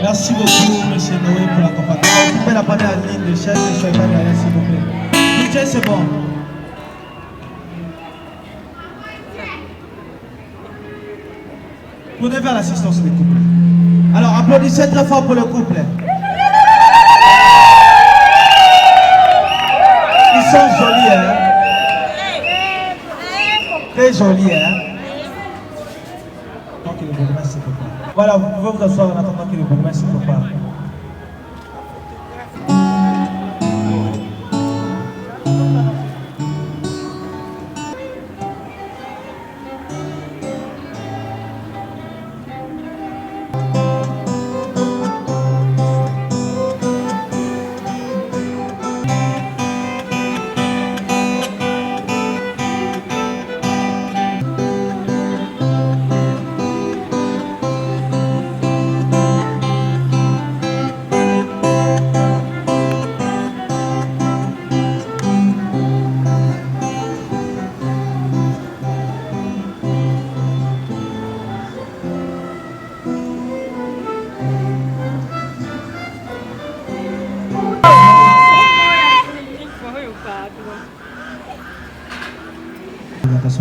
Merci beaucoup, M. Noé, pour l'accompagnement. Vous pouvez la prendre à la ligne de chaise, je suis pas derrière, s'il vous plaît. DJ, c'est bon. Tournez vers l'assistance des couples. Alors, applaudissez très fort pour le couple. Ils sont jolis, hein? Très jolis, hein? que le bourgmestre se prépare. Voilà, vous pouvez vous asseoir en attendant que le bourgmestre se prépare.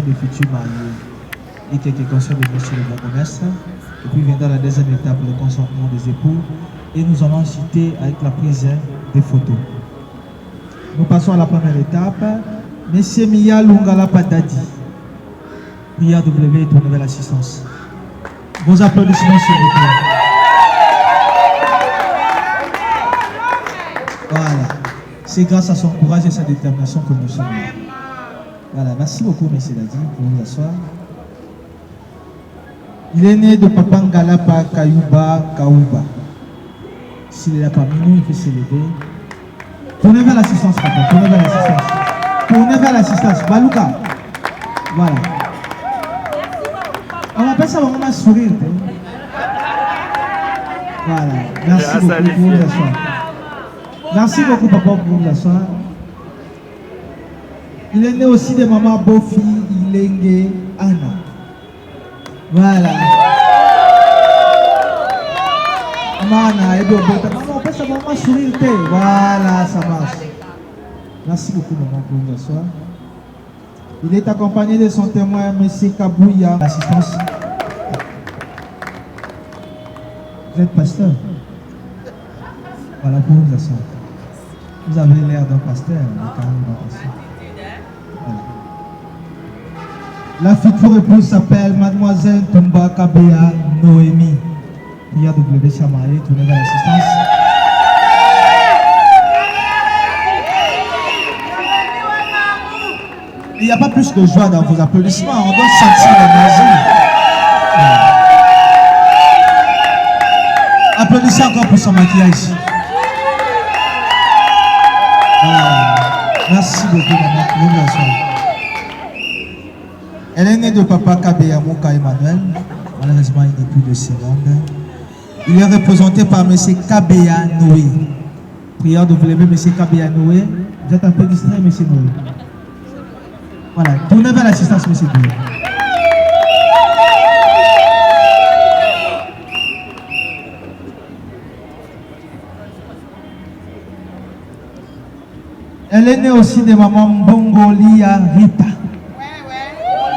Des futurs mariés et quelques conseils de monsieur le bourgmestre. Et puis viendra la deuxième étape, le consentement des époux. Et nous allons citer avec la prise des photos. Nous passons à la première étape. Monsieur Mia Lungala Padadi, prière W pour nouvelle assistance. Vos applaudissements s'il vous plaît. Voilà. C'est grâce à son courage et sa détermination que nous sommes là. Voilà, merci beaucoup, M. Dadi, pour vous asseoir. Il est né de Papa Ngalapa Kayuba Kaouba. S'il est là parmi nous, il peut se lever. Tournez vers l'assistance, papa. Tournez vers l'assistance. Tournez vers l'assistance. Balouka. Voilà. On appelle ça vraiment un sourire. Voilà. Merci beaucoup pour vous asseoir. Merci beaucoup, papa, pour vous asseoir. Il est né aussi de maman Bofi Ilenge Anna. Voilà. Maman, on peut savoir maman sourire. Voilà, ça marche. Merci beaucoup, maman, pour vous asseoir. Il est accompagné de son témoin, M. Kabouya, l'assistance. Vous êtes pasteur. Voilà, pour vous asseoir. Vous avez l'air d'un pasteur, mais quand même d'un pasteur. La future épouse s'appelle Mademoiselle Tomba Kabea Noémie. Prière W Chamaï, tournez vers l'assistance. Il n'y a pas plus de joie dans vos applaudissements, on doit sentir l'énergie. Applaudissez encore pour son maquillage. Merci beaucoup, maman. Elle est née de papa Kabea Mouka Emmanuel. Malheureusement, il n'est plus de ce monde. Il est représenté par M. Kabea Noé. Prière de vous lever, M. Kabea Noé. Vous êtes un peu distrait, M. Noé. Voilà, tournez vers l'assistance, M. Noé. Elle est née aussi de maman Mbongolia Rita.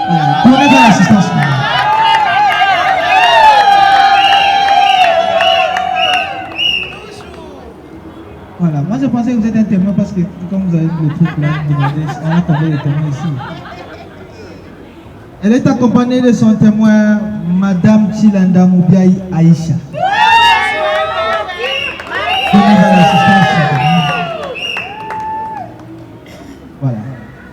Voilà, tournez vers l'assistance. Voilà, moi je pensais que vous êtes un témoin parce que comme vous avez le truc là, vous demandez, on a combien de témoins ici. Elle est accompagnée de son témoin, Madame Chilanda Moubiaï Aïcha. Tournez vers l'assistance. Voilà.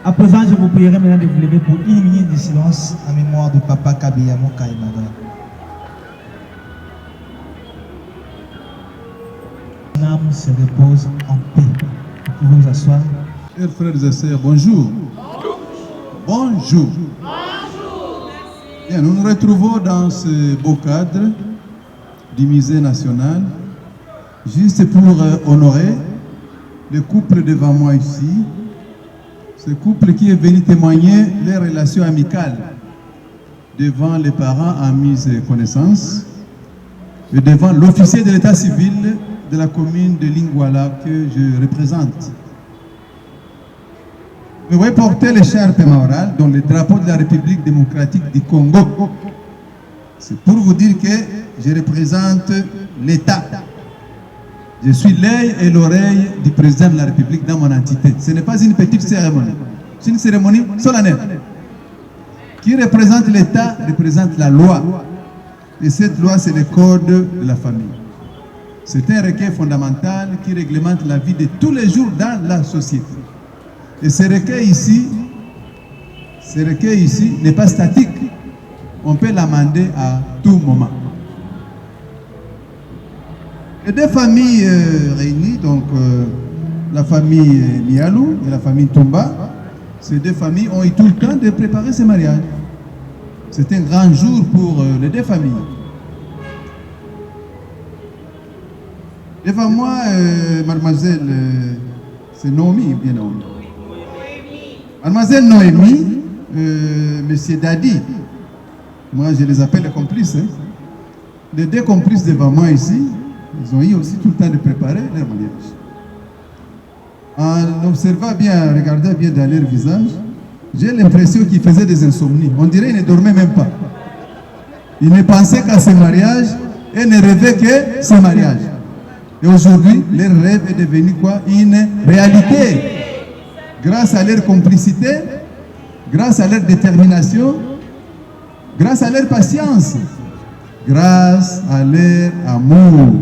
À présent, je vous prierai maintenant de vous lever pour une minute de silence en mémoire de Papa Kabea Mouka Emmanuel. Son âme se repose en paix. Vous pouvez vous asseoir. Chers frères et sœurs, bonjour. Bonjour. Bien, nous nous retrouvons dans ce beau cadre du musée national, juste pour honorer le couple devant moi ici. Ce couple qui est venu témoigner les relations amicales devant les parents en mise connaissance et devant l'officier de l'état civil de la commune de Lingwala que je représente. Je vais porter l'écharpe maorale dont le drapeau de la République démocratique du Congo. C'est pour vous dire que je représente l'État. Je suis l'œil et l'oreille du président de la République dans mon entité. Ce n'est pas une petite cérémonie. C'est une cérémonie solennelle. Qui représente l'État, représente la loi. Et cette loi, c'est le code de la famille. C'est un recueil fondamental qui réglemente la vie de tous les jours dans la société. Et ce recueil ici n'est pas statique. On peut l'amender à tout moment. Les deux familles réunies, donc la famille Mialou et la famille Toumba, ces deux familles ont eu tout le temps de préparer ce mariage. C'est un grand jour pour les deux familles. Devant moi, mademoiselle, c'est Noémie, bien Noémie. Mademoiselle Noémie, monsieur Dadi, moi je les appelle les complices. Hein. Les deux complices devant moi ici, ils ont eu aussi tout le temps de préparer leur mariage. En observant bien, regardant bien dans leur visage, j'ai l'impression qu'ils faisaient des insomnies. On dirait qu'ils ne dormaient même pas. Ils ne pensaient qu'à ce mariage et ne rêvaient que ce mariage. Et aujourd'hui, leur rêve est devenu quoi? Une réalité. Grâce à leur complicité, grâce à leur détermination, grâce à leur patience, grâce à leur amour.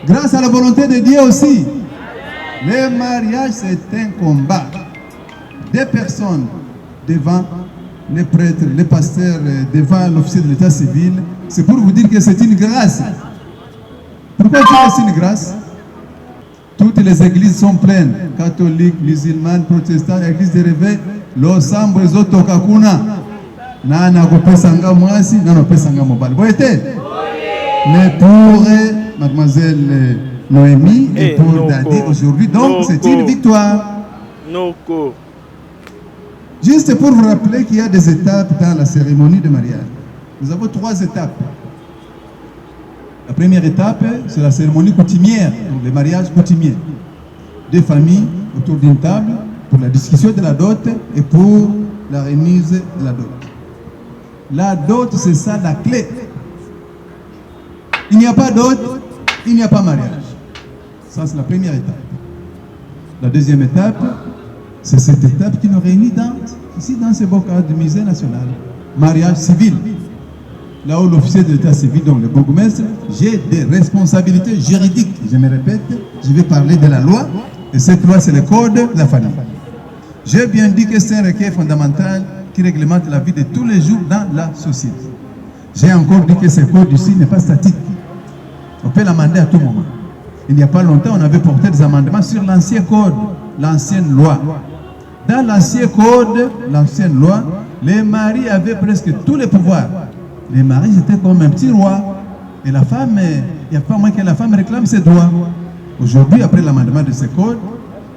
Grâce à la volonté de Dieu aussi. Le mariage, c'est un combat. Des personnes devant les prêtres, les pasteurs, devant l'officier de l'état civil. C'est pour vous dire que c'est une grâce. Pourquoi c'est une grâce? Toutes les églises sont pleines. Catholiques, musulmanes, protestants, églises de réveil. L'ensemble des autres kakuna. Nana kopesanga mwasi, nana kopesanga mobile. Vous voyez? Mais pour mademoiselle Noémie et pour Dadi aujourd'hui, donc c'est une victoire. Juste pour vous rappeler qu'il y a des étapes dans la cérémonie de mariage. Nous avons 3 étapes. La première étape, c'est la cérémonie coutumière, donc le mariage coutumier. Deux familles autour d'une table pour la discussion de la dot et pour la remise de la dot. La dot, c'est ça la clé. Il n'y a pas dot, il n'y a pas mariage. Ça, c'est la première étape. La deuxième étape, c'est cette étape qui nous réunit ici dans ce beau cadre du musée national. Mariage civil. Là où l'officier de l'état civil, donc le bourgmestre, j'ai des responsabilités juridiques. Je me répète, je vais parler de la loi. Et cette loi, c'est le code de la famille. J'ai bien dit que c'est un recueil fondamental qui réglemente la vie de tous les jours dans la société. J'ai encore dit que ce code ici n'est pas statique. On peut l'amender à tout moment. Il n'y a pas longtemps, on avait porté des amendements sur l'ancien code, l'ancienne loi. Dans l'ancien code, l'ancienne loi, les maris avaient presque tous les pouvoirs. Les maris étaient comme un petit roi. Et la femme, il n'y a pas moins que la femme réclame ses droits. Aujourd'hui, après l'amendement de ce code,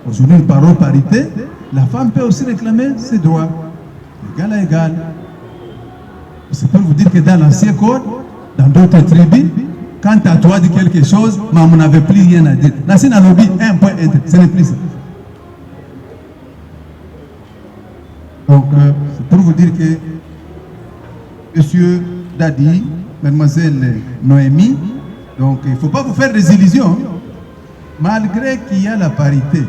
aujourd'hui, une parole parité, la femme peut aussi réclamer ses droits. Égal à égal. C'est pour vous dire que dans l'ancien code, dans d'autres tribus, quand à toi dit quelque chose, maman n'avait plus rien à dire. Là, c'est dans le lobby, un point, ce n'est plus ça. Donc, c'est pour vous dire que Monsieur Dadi, Mademoiselle Noémie, donc il ne faut pas vous faire des illusions, malgré qu'il y a la parité.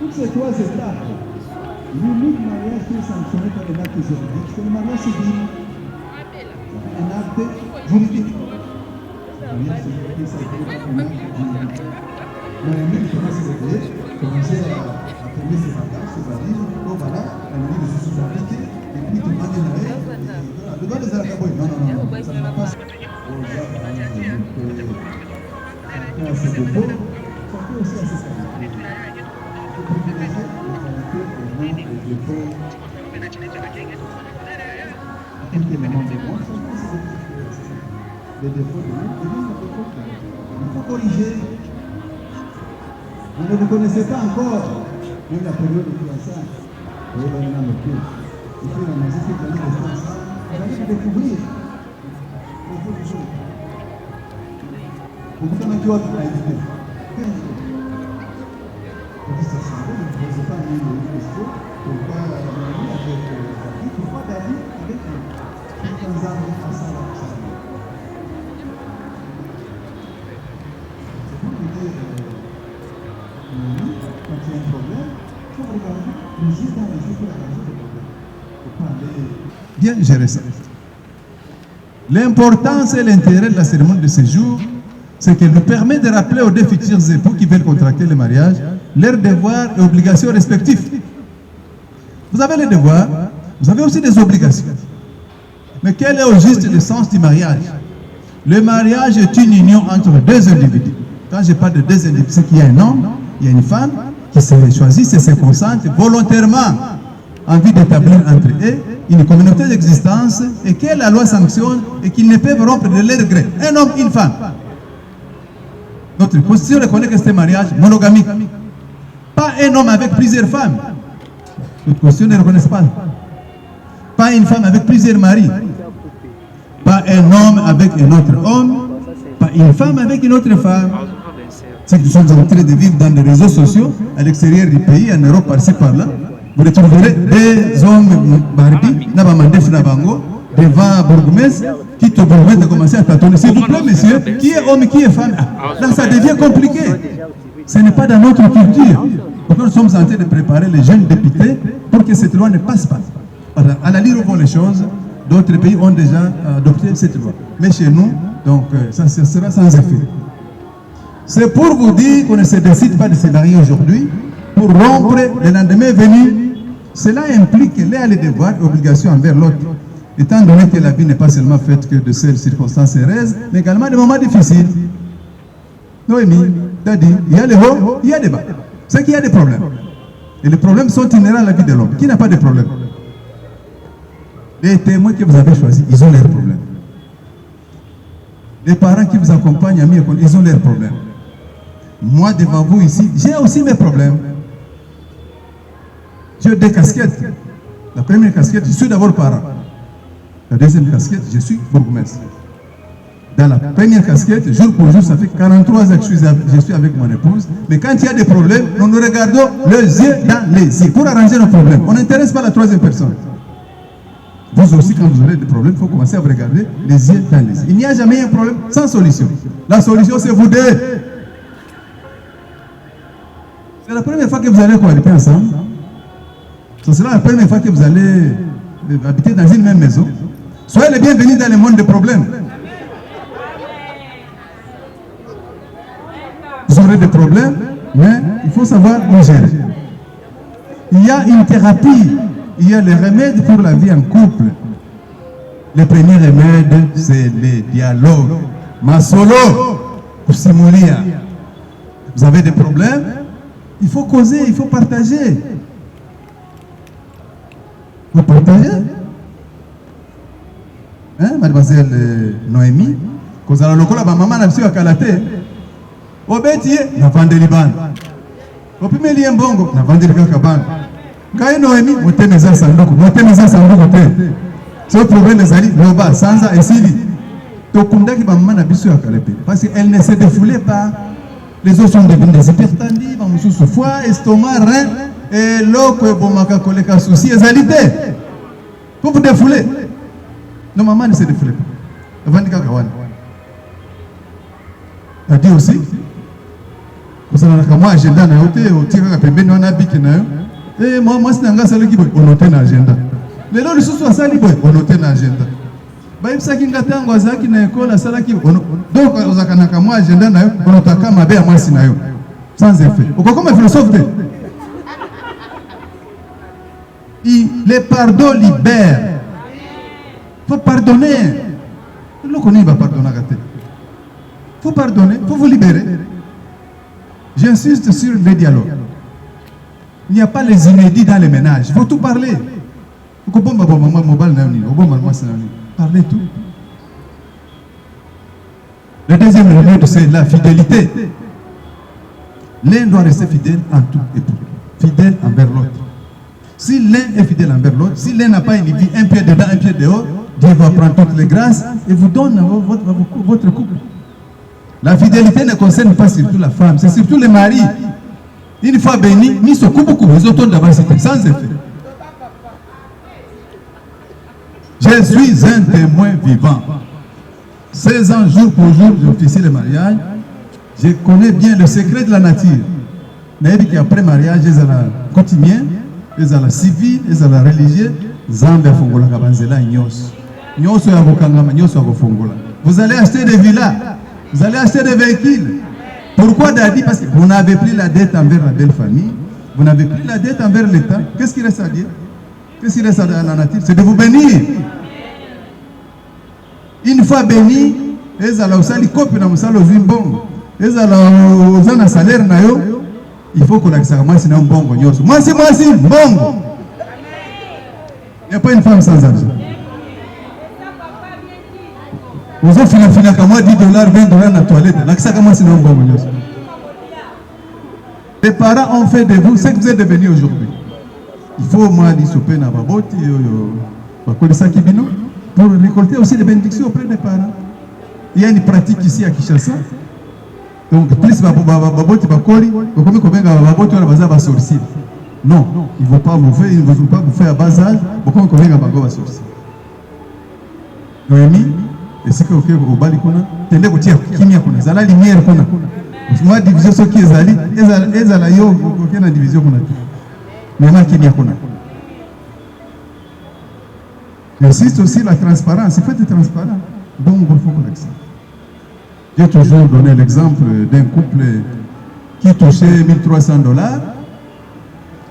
Toutes ces 3 étapes, l'unique mariage qui est sanctionné par un acte juridique, c'est le mariage civil. Un acte juridique. Le mariage civil qui est sanctionné par un acte juridique. Noémie commence à s'éveiller, commencer à fermer ses bagages, ses valises. Donc voilà, la nuit de sous appliquée, et puis tout le monde est là. Le droit des Arabes, non, ça ne va pas. À ses défauts, ça peut aussi à ses qualités. Les défauts de l'autre, il faut corriger. Vous ne le connaissez pas encore, même la période de fiançailles. Vous voyez, il y a un peu. Il faut la magie, c'est l'année de fiançailles. Vous allez le découvrir. Il faut toujours. Vous pouvez mettre votre réalité. Vous dites, c'est ça, vous ne posez pas une question. Pourquoi Dali avec David? Pourquoi Dali avec quelques arbres ensemble? C'est pour vous dire, quand il y a un problème, il faut regarder les yeux dans les yeux pour arranger le problème. Il ne faut pas aller bien gérer ça. L'importance et l'intérêt de la cérémonie de séjour, c'est qu'elle nous permet de rappeler aux deux futurs époux qui veulent contracter le mariage leurs devoirs et obligations respectifs. Vous avez les devoirs, vous avez aussi des obligations. Mais quel est au juste le sens du mariage? Le mariage est une union entre deux individus. Quand je parle de deux individus, c'est qu'il y a un homme, il y a une femme qui se choisissent et se consentent volontairement en vue d'établir entre eux une communauté d'existence et que la loi sanctionne et qu'ils ne peuvent rompre de leur gré. Un homme, une femme. Notre constitution reconnaît que c'est un mariage monogamique. Pas un homme avec plusieurs femmes. Notre constitution ne reconnaît pas. Pas une femme avec plusieurs maris. Pas un homme avec un autre homme. Pas une femme avec une autre femme. C'est que nous sommes en train de vivre dans les réseaux sociaux, à l'extérieur du pays, en Europe, par-ci, par-là. Vous retrouverez des hommes Barbie, Nabamandef Nabango, devant Bourgoumès, qui te Bourgoumès a commencé à tâtonner. S'il vous plaît, monsieur, qui est homme, qui est femme? Là, ça devient compliqué. Ce n'est pas dans notre culture. Donc, nous sommes en train de préparer les jeunes députés pour que cette loi ne passe pas. À la lire au les choses, d'autres pays ont déjà adopté cette loi. Mais chez nous, donc, ça sera sans effet. C'est pour vous dire qu'on ne se décide pas de se marier aujourd'hui pour rompre le lendemain venu. Cela implique qu'il a les devoirs et obligations envers l'autre. Étant donné que la vie n'est pas seulement faite que de ces circonstances heureuses, mais également des moments difficiles. Noémie, t'as dit, il y a les hauts, il y a des bas. C'est qu'il y a des problèmes. Et les problèmes sont inhérents à la vie de l'homme. Qui n'a pas de problème? Les témoins que vous avez choisis, ils ont leurs problèmes. Les parents qui vous accompagnent, amis, ils ont leurs problèmes. Moi, devant vous ici, j'ai aussi mes problèmes. J'ai deux casquettes. La première casquette, je suis d'abord parent. La deuxième casquette, je suis bourgmestre. Dans la première casquette, jour pour jour, ça fait 43 ans que je suis avec mon épouse. Mais quand il y a des problèmes, nous nous regardons les yeux dans les yeux pour arranger nos problèmes. On n'intéresse pas la troisième personne. Vous aussi, quand vous aurez des problèmes, il faut commencer à vous regarder les yeux dans les yeux. Il n'y a jamais un problème sans solution. La solution, c'est vous deux. C'est la première fois que vous allez cohabiter ensemble. Ce sera la première fois que vous allez habiter dans une même maison. Soyez les bienvenus dans le monde des problèmes. Vous aurez des problèmes, mais il faut savoir les gérer. Il y a une thérapie, il y a les remèdes pour la vie en couple. Le premier remède, c'est le dialogue. Masolo, Simulia. Vous avez des problèmes, il faut causer, il faut partager. Vous partagez? Hein, mademoiselle Noémie? Quand la locola, ma maman n'a pas à Kalate. Au bêtier, n'a pas de Liban. Au premier lien bongo, n'a pas de Kaban. Quand Noémie, vous tenez mes asandoko, vous tenez mes asandoko. Ce problème les alliés, Loba, Sansa et Sili. Tokunda qui ma maman n'a pas à Kalate. Parce qu'elle ne se défoulait pas. Les os sont devenus des hypertendis, ma sous foie, estomac, rein. Et l'eau que vous m'avez collé qu'à souci, les alliés. Vous vous défoulez. Non, maman ne se défoulait pas. Avant de Kakawan. Elle dit aussi, vous savez que moi, agenda, et moi, c'est un gars qui on note un agenda. Les gens sont à ça, on note un agenda. Donc, vous avez moi, agenda, on note un ma belle, moi, sans effet. Comment philosophe les pardons libèrent. Il faut pardonner. Le connaît va pardonner. Il faut pardonner, il faut vous libérer. J'insiste sur le dialogue. Il n'y a pas les inédits dans les ménages. Il faut tout parler. Parlez tout. Le deuxième remède, c'est la fidélité. L'un doit rester fidèle en tout et tout. Fidèle envers l'autre. Si l'un est fidèle envers l'autre, si l'un n'a pas une vie, un pied dedans, un pied dehors, Dieu va prendre toutes les grâces et vous donne votre couple. La fidélité ne concerne pas surtout la femme, c'est surtout les maris. Une fois béni, ni ce couple, les autres d'abord, c'était sans effet. Je suis un témoin vivant. 16 ans, jour pour jour, j'officie le mariage. Je connais bien le secret de la nature. Mais après mariage, ils ont la quotidien, ils ont la civile, ils ont la religieuse. Zambia fongola kabanzela nyos. Nyos ya bokangama, nyos ya fongola. Vous allez acheter des villas, vous allez acheter des véhicules. Pourquoi Dadi? Parce que vous n'avez plus la dette envers la belle famille, vous n'avez plus la dette envers l'État. Qu'est-ce qu'il reste à dire? Qu'est-ce qu'il reste à la nature? C'est de vous bénir. Une fois béni, ils allons aussi copie dans le salon zimbongo. Ils allons aux un salaire nayo. Il faut que l'accès à moi c'est un bongo. Moi c'est bongo. Il n'y a pas une femme sans argent. Vous avez fini comme moi $10, $20 dans la toilette. L'accès à moi c'est un bongo. Les parents ont fait de vous ce que vous êtes devenus aujourd'hui. Il faut moi dire souper na baboti pour récolter aussi des bénédictions auprès des parents. Il y a une pratique ici à Kinshasa. Donc plus baboti bakoli, comme baboti on va baza sorcier. Non, il ne faut pas vous faire, il ne faut pas vous faire à bas âge, pourquoi on connaît bago sorcier. Noémie, et c'est que au bali kuna, tende ko tia kimia kuna, zala lumière kuna. Moi division ce qui ezali, ezala yo ko na division kuna. Mais ma kimia kuna. J'insiste aussi la transparence, il faut être transparent. Donc il faut qu'on accepte. J'ai toujours donné l'exemple d'un couple qui touchait $1 300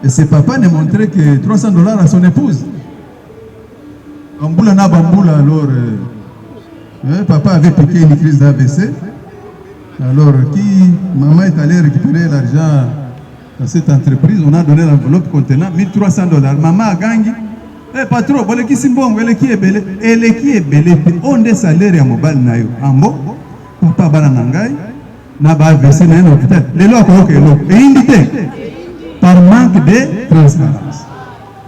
et ses papas ne montraient que $300 à son épouse. Bamboula na bamboula, alors papa avait piqué une crise d'AVC. Alors maman est allée récupérer l'argent dans cette entreprise, on a donné l'enveloppe contenant $1 300. Maman a gagné. Patron, elle qui simbongo, elle qui est belle, on des salaires à mobile nayo. Ambo, papa bana nangai, na ba AVC na un hôpital. Les locaux, ok, et invité par manque de transparence.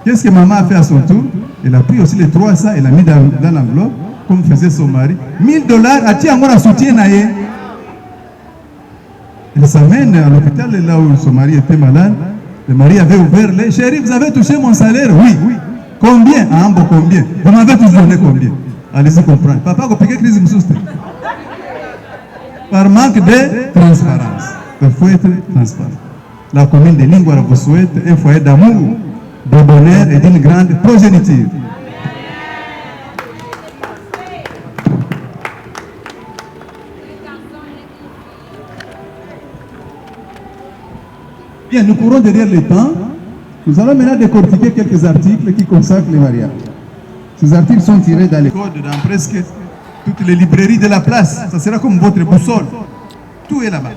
Qu'est-ce que maman a fait à son tour? Elle a pris aussi les 300, elle a mis dans l'enveloppe, comme faisait son mari. $1000, a tia encore un soutien naye. Elle s'amène à l'hôpital là où son mari était malade. Le mari avait ouvert les. Chérie, vous avez touché mon salaire? Oui. Combien? Ah, bon, combien? Vous m'avez tous donné combien? Allez-y comprendre. Papa, vous piquez crise de par manque de transparence. Il faut être transparent. La commune de Lingouara vous souhaite un foyer d'amour, de bonheur et d'une grande progéniture. Bien, nous courons derrière le temps. Nous allons maintenant décortiquer quelques articles qui consacrent les mariages. Ces articles sont tirés dans les codes, dans presque toutes les librairies de la place. Ça sera comme votre boussole. Tout est là-bas.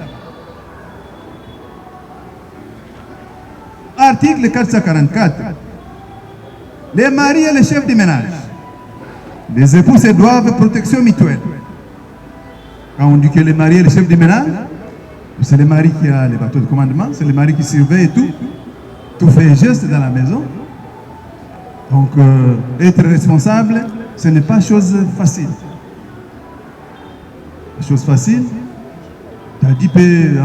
Article 444. Les maris et les chefs de ménage. Les époux se doivent protection mutuelle. Quand on dit que les maris et les chefs de ménage, c'est le mari qui a les bateaux de commandement, c'est le mari qui surveille tout. Tout fait geste dans la maison. Donc, être responsable, ce n'est pas chose facile. Chose facile, tu as dit peut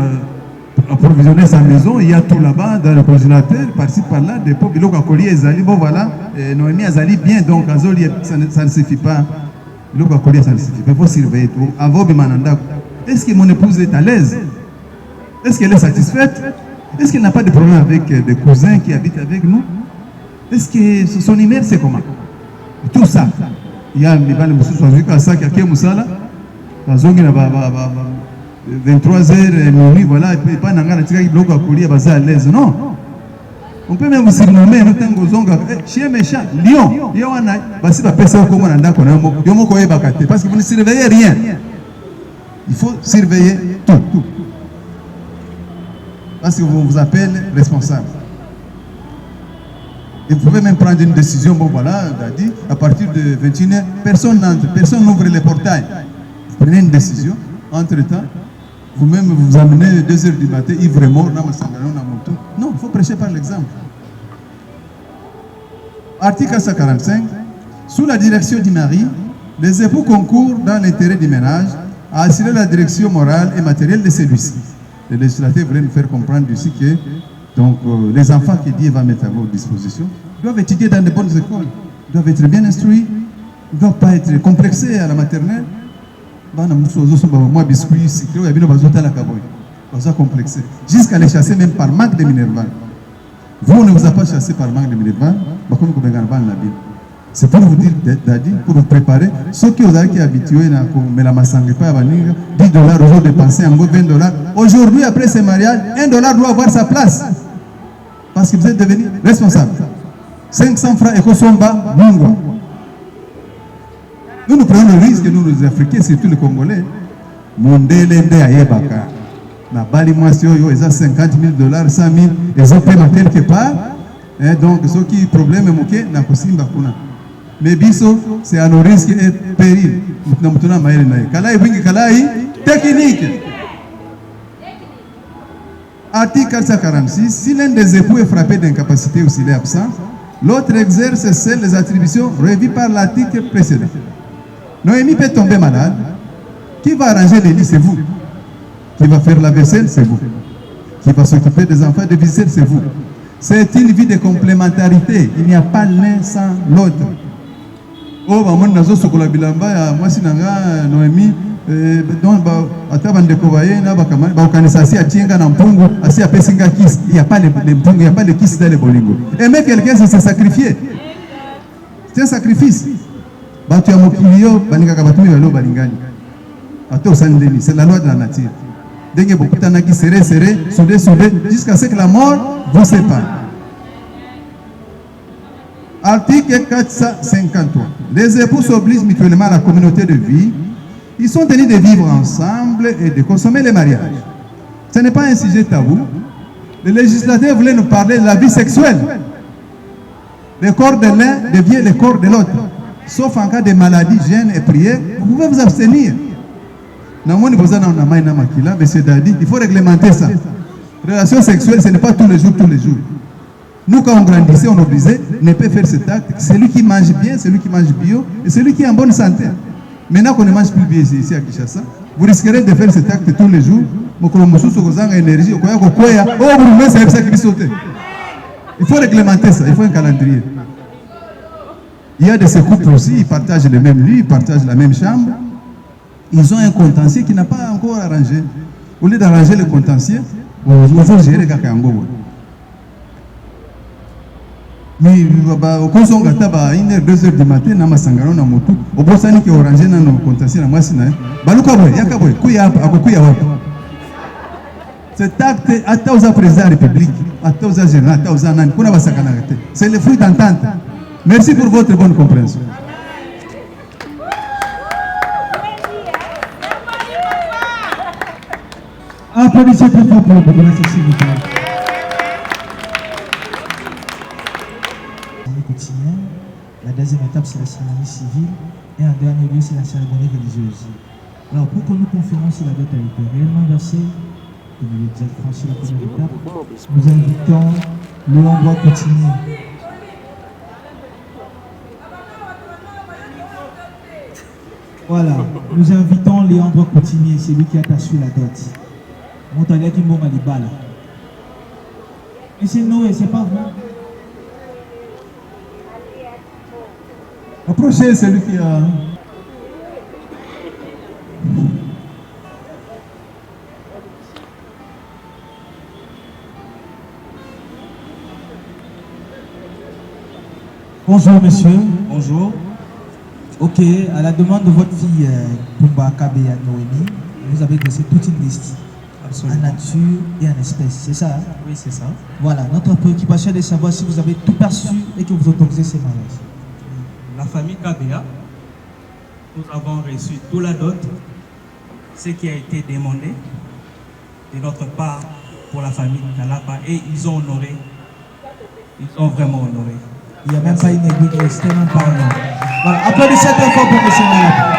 approvisionner sa maison, il y a tout là-bas dans le congélateur, par-ci par-là, des pots, biloko akoli ezali, bon voilà, Noémie azali bien, donc azoli, ça ne suffit pas. Biloko akoli ça ne suffit pas, il faut surveiller tout. Avant bimananda, est-ce que mon épouse est à l'aise? Est-ce qu'elle est satisfaite? Est-ce qu'elle n'a pas de problème avec des cousins qui habitent avec nous? Est-ce que son email c'est comment? Tout ça. Il y a les balles de ça qui a Moussala. 23h minuit, voilà, et pas n'angana tika bloc à courir à l'aise. Non. On peut même vous surnommer nous tango zonga chien méchant, lion. Yoana, basi ba pesa ko mona ndako na mo. Yo moko yeba kate parce que vous ne surveillez rien. Il faut surveiller tout. Parce que vous vous appelez responsable. Et vous pouvez même prendre une décision, bon voilà, dit, à partir de 21h, personne n'entre, personne n'ouvre les portails. Vous prenez une décision, entre-temps, vous-même vous amenez 2 heures du matin, ivre et mort, non, il faut prêcher par l'exemple. Article 145. Sous la direction du mari, les époux concourent dans l'intérêt du ménage à assurer la direction morale et matérielle de celui-ci. Le législateur voulait nous faire comprendre ici que donc, les enfants que Dieu va mettre à votre disposition doivent étudier dans de bonnes écoles, doivent être bien instruits, ne doivent pas être complexés à la maternelle. Jusqu'à les chasser même par manque de minerval. Vous, on ne vous a pas chassé par manque de minerval. C'est pour vous dire, Daddy, pour vous préparer. Ceux qui ont été habitués à la massangre, pas à $10 aujourd'hui dépensés en $20. Aujourd'hui, après ce mariage, $1 doit avoir sa place. Parce que vous êtes devenu responsable. 500 francs et Kosomba, Mungo. Nous prenons le risque, nous les Africains, surtout les Congolais. Mondelende Ayebaka. Na bali mwasio yo, ils ont $50 000, $100 000, ils ont payé quelque part. Et donc, ceux qui ont problème, na kosimba kuna. Mais biso, c'est à nos risques et périls. Kalai wingi kalai, technique. Article 446. Si l'un des époux est frappé d'incapacité ou s'il est absent, l'autre exerce celles des attributions revues par l'article précédent. Noémie peut tomber malade. Qui va arranger les lits? C'est vous. Qui va faire la vaisselle? C'est vous. Qui va s'occuper des enfants de visite? C'est vous. C'est une vie de complémentarité. Il n'y a pas l'un sans l'autre. Oh, maman nazo sokola bilamba ya mwasi nanga Noémie donc atabandeko baye na bakama ba kanisa si atinga na mpungu asi apesinga kiss. Il n'y a pas les mpungu, il n'y a pas les kiss dans les bolingo. Aimer quelqu'un c'est se sacrifier. C'est un sacrifice. Batu ya mokilio baninga batumi balo balingani. Ato sandeni, c'est la loi de la nature. Denge bokutana ki serré soudé jusqu'à ce que la mort vous sépare. Article 453. Les époux s'obligent mutuellement à la communauté de vie. Ils sont tenus de vivre ensemble et de consommer les mariages. Ce n'est pas un sujet tabou. Le législateur voulait nous parler de la vie sexuelle. Le corps de l'un devient le corps de l'autre. Sauf en cas de maladie, gêne et prière, vous pouvez vous abstenir. Monsieur Dadi, il faut réglementer ça. Relation sexuelle, ce n'est pas tous les jours. Nous, quand on grandissait, on obligait, ne peut faire cet acte. Celui qui mange bien, celui qui mange bio, et celui qui est en bonne santé. Maintenant qu'on ne mange plus bien ici à Kinshasa, vous risquerez de faire cet acte tous les jours. Il faut réglementer ça, il faut un calendrier. Il y a de ces couples aussi, ils partagent le même lit, ils partagent la même chambre. Ils ont un contentieux qui n'a pas encore arrangé. Au lieu d'arranger le contentieux, il faut gérer le Kakango. Mais quand on a 1h, 2h du matin, on a masangaro na motu. Au bossani qui orangé na no contentieux na mwasi na. Baluka boy, yakaboy, kuya hapa, akukuya wapi. Cet acte ata aux présidents de la République, ata aux généraux, ata aux nani, kuna basakana te. C'est le fruit d'entente. Merci pour votre bonne compréhension. Applaudissez très fort pour le population, s'il vous plaît. La deuxième étape, c'est la cérémonie civile. Et en dernier lieu, c'est la cérémonie religieuse. Alors, pour que nous confirmions si la dette a été réellement versée, comme il est déjà franchi la première étape, nous invitons le Hongrois continuer. Voilà, nous invitons Léandre Coutinier, c'est lui qui a perçu la dot. Montalia qui m'a dit balle. Mais c'est Noé, c'est pas vrai. Approchez celui qui a. Bonjour monsieur. Bonjour. Ok, à la demande de votre fille Tumba Kabea Noémie, vous avez dressé toute une liste. Absolument. En nature et en espèces, c'est ça? Oui, c'est ça. Voilà, notre préoccupation est de savoir si vous avez tout perçu et que vous autorisez ces mariages. La famille Kabea, nous avons reçu tout la dot, ce qui a été demandé de notre part pour la famille Kalapa, et ils ont honoré, ils ont vraiment honoré. Il n'y a même pas une aiguille, c'était même pas un. Voilà, applaudissez très fort pour M. Malapa.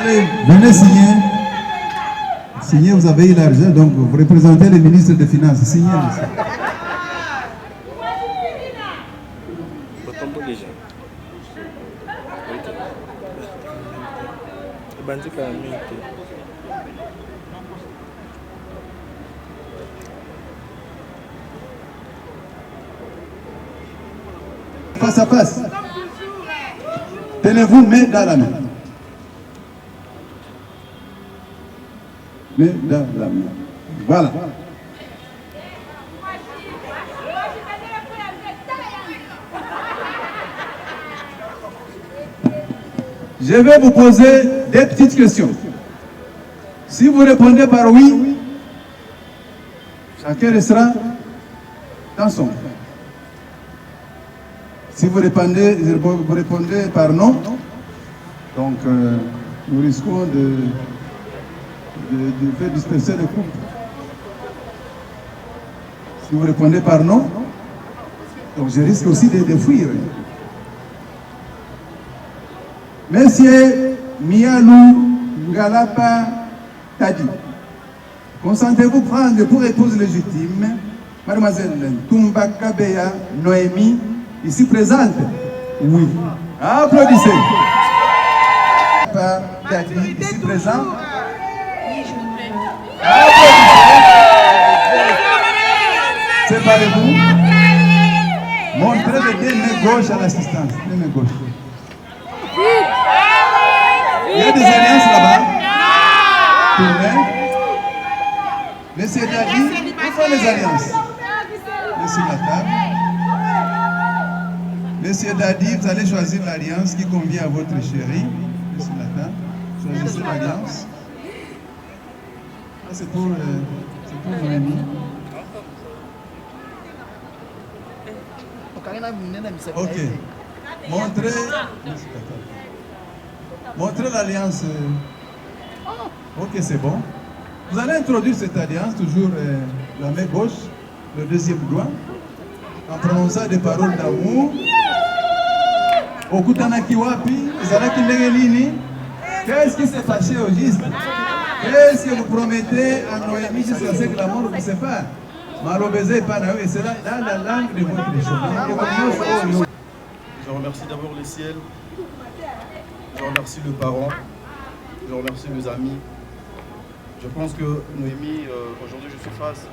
Allez, venez signer. Signez, vous avez eu l'argent, donc vous représentez le ministre des Finances. Signez. Face à face. Tenez-vous main dans la main. Main dans la main. Voilà. Je vais vous poser des petites questions. Si vous répondez par oui, chacun restera dans son coin. Si vous répondez par non, donc nous risquons de faire disperser le couple. Si vous répondez par non, donc je risque aussi de fuir. Monsieur Mialou Ngalapa Tadi, consentez-vous prendre pour épouse légitime Mademoiselle Toumba Kabeya Noémie, ici présente? Oui. Applaudissez. Tadi, ici présent. Applaudissez. Séparez-vous. Montrez les deux mains gauches à l'assistance. Les mains gauches. Il y a des alliances là-bas. Tournez. Monsieur Dadi, où sont les alliances? Sur la table. Monsieur Dadi, vous allez choisir l'alliance qui convient à votre chérie. Sur la table. Choisissez l'alliance. C'est pour Noémie. Ok. Montrez l'alliance. Ok, c'est bon. Vous allez introduire cette alliance, toujours la main gauche, le deuxième doigt, en prononçant des paroles d'amour. Okutanaki wapi, Zalaki Ndegelini. Qu'est-ce qui s'est fâché au juste? Qu'est-ce que vous promettez à Noémie jusqu'à ce que l'amour vous sépare? Malobézé et Panaou, et cela dans la langue de votre chemin. Je remercie d'abord le ciel, je remercie le parent, je remercie mes amis. Je pense que Noémie, aujourd'hui je suis face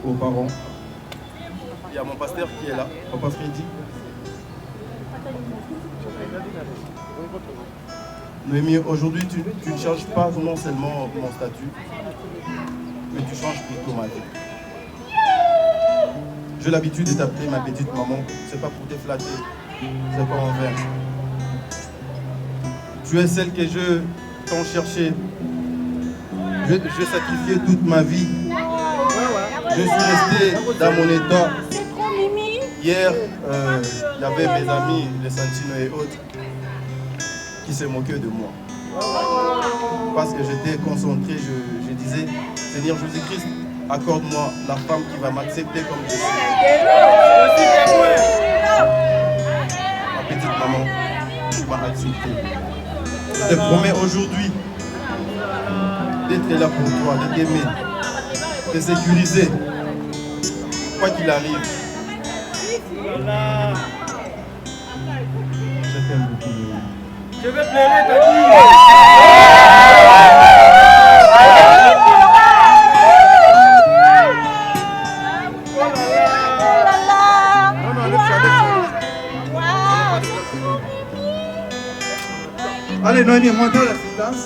aux parents. Il y a mon pasteur qui est là, Papa Freddy. Noémie, aujourd'hui tu ne changes pas non seulement mon statut, mais tu changes plutôt ma vie. J'ai l'habitude de t'appeler ma petite maman, c'est pas pour te flatter, c'est pas envers. Tu es celle que je t'en cherchais. J'ai sacrifié toute ma vie. Je suis resté dans mon état. Hier, il y avait mes amis, les Santino et autres, qui se moquaient de moi. Parce que j'étais concentré, je disais, Seigneur Jésus-Christ, accorde-moi la femme qui va m'accepter comme je suis. Ma petite maman, tu m'as accepté. Je te promets aujourd'hui d'être là pour toi, de t'aimer, de sécuriser, quoi qu'il arrive. Je t'aime beaucoup. Je vais pleurer, t'as dit. Allez, Noémie, montez l'assistance.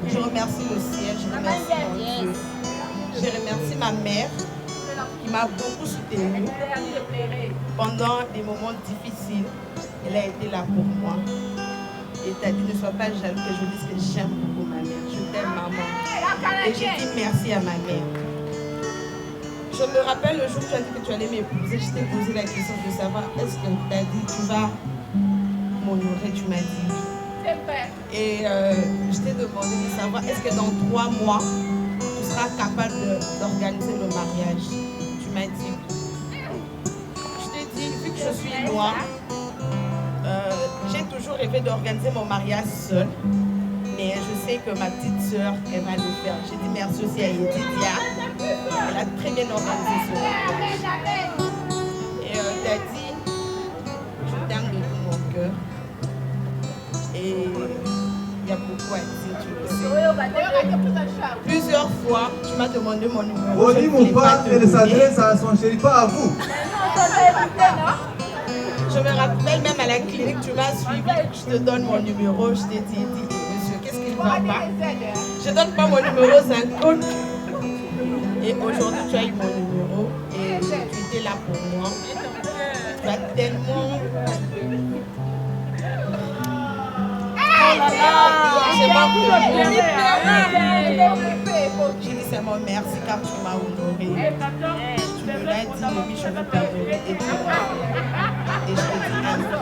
Je remercie le ciel, je remercie mon Dieu. Je remercie ma mère qui m'a beaucoup soutenue pendant des moments difficiles. Elle a été là pour moi. Et t'as dit ne sois pas jaloux que je dise que j'aime beaucoup ma mère. Je t'aime, maman. Et j'ai dit merci à ma mère. Je me rappelle le jour où tu as dit que tu allais m'épouser, je t'ai posé la question de savoir est-ce que tu as dit tu vas m'honorer, tu m'as dit oui. Et je t'ai demandé de savoir est-ce que dans 3 mois, tu seras capable d'organiser le mariage. Tu m'as dit oui. Je t'ai dit, vu que je suis loin, j'ai toujours rêvé d'organiser mon mariage seule. Mais je sais que ma petite soeur, elle va le faire. J'ai dit merci aussi à Yedidia. Elle a très bien organisé ce mariage. Et tu as dit, je t'aime de tout mon cœur. Et il y a beaucoup à dire, tu le sais. Plusieurs fois, tu m'as demandé mon numéro. Oli mon père, elle s'adresse à son chéri, pas à vous. Je me rappelle même à la clinique, tu m'as suivi, je te donne mon numéro, je t'ai dit, monsieur, qu'est-ce qu'il ne va pas? Je ne donne pas mon numéro, c'est un code. Et aujourd'hui, tu as eu mon numéro et tu étais là pour moi. Tu as tellement... J'ai dit seulement merci car tu m'as honoré. Tu me l'as dit, oui, je veux t'adorer et tu m'as honoré. Et je te dis un grand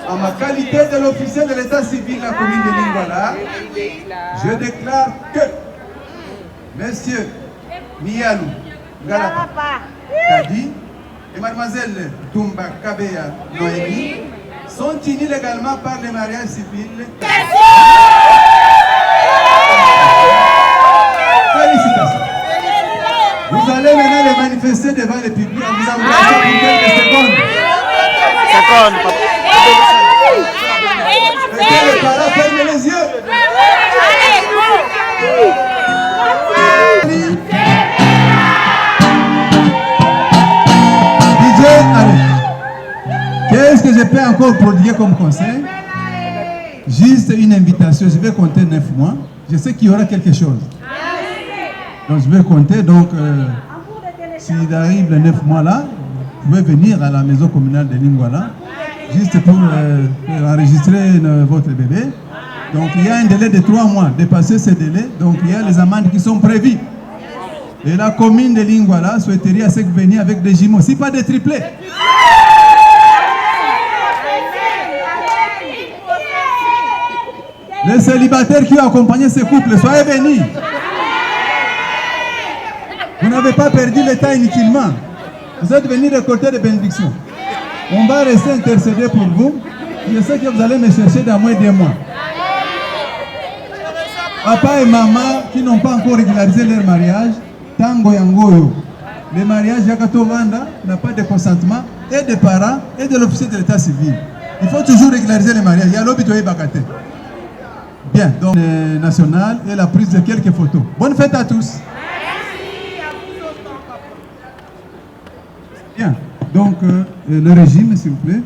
En ma qualité de l'officier de l'état civil de la commune de Lingwala, je déclare que Monsieur Miyalou Galapa Kadi et Mademoiselle Toumba Kabeya Noémie sont unis légalement par le mariage civil. Félicitations. Vous allez maintenant les manifester devant le public en vous embrassant pour quelques secondes. Mettez les parents, fermez les yeux. DJ, allez. Qu'est-ce que je peux encore prodiguer comme conseil? Juste une invitation. Je vais compter 9 mois. Je sais qu'il y aura quelque chose. Donc je vais compter. Donc, s'il arrive les 9 mois là, vous pouvez venir à la maison communale de Lingwala. Juste pour enregistrer votre bébé. Donc il y a un délai de 3 mois. Dépasser ce délai, donc il y a les amendes qui sont prévues. Et la commune de Lingwala souhaiterait à ce que vous veniez avec des jumeaux, si pas des triplés. Les célibataires qui ont accompagné ces couples, soyez venus. Vous n'avez pas perdu le temps inutilement. Vous êtes venus récolter des bénédictions. On va rester intercéder pour vous. Je sais que vous allez me chercher dans moins de mois. Papa et maman qui n'ont pas encore régularisé leur mariage, Tango Yangoyo. Le mariage Yakato Vanda n'a pas de consentement et des parents et de l'officier de l'état civil. Il faut toujours régulariser les mariages. Il y a l'obitoye Bakate. Bien, donc national et la prise de quelques photos. Bonne fête à tous. Bien, donc le régime, s'il vous plaît.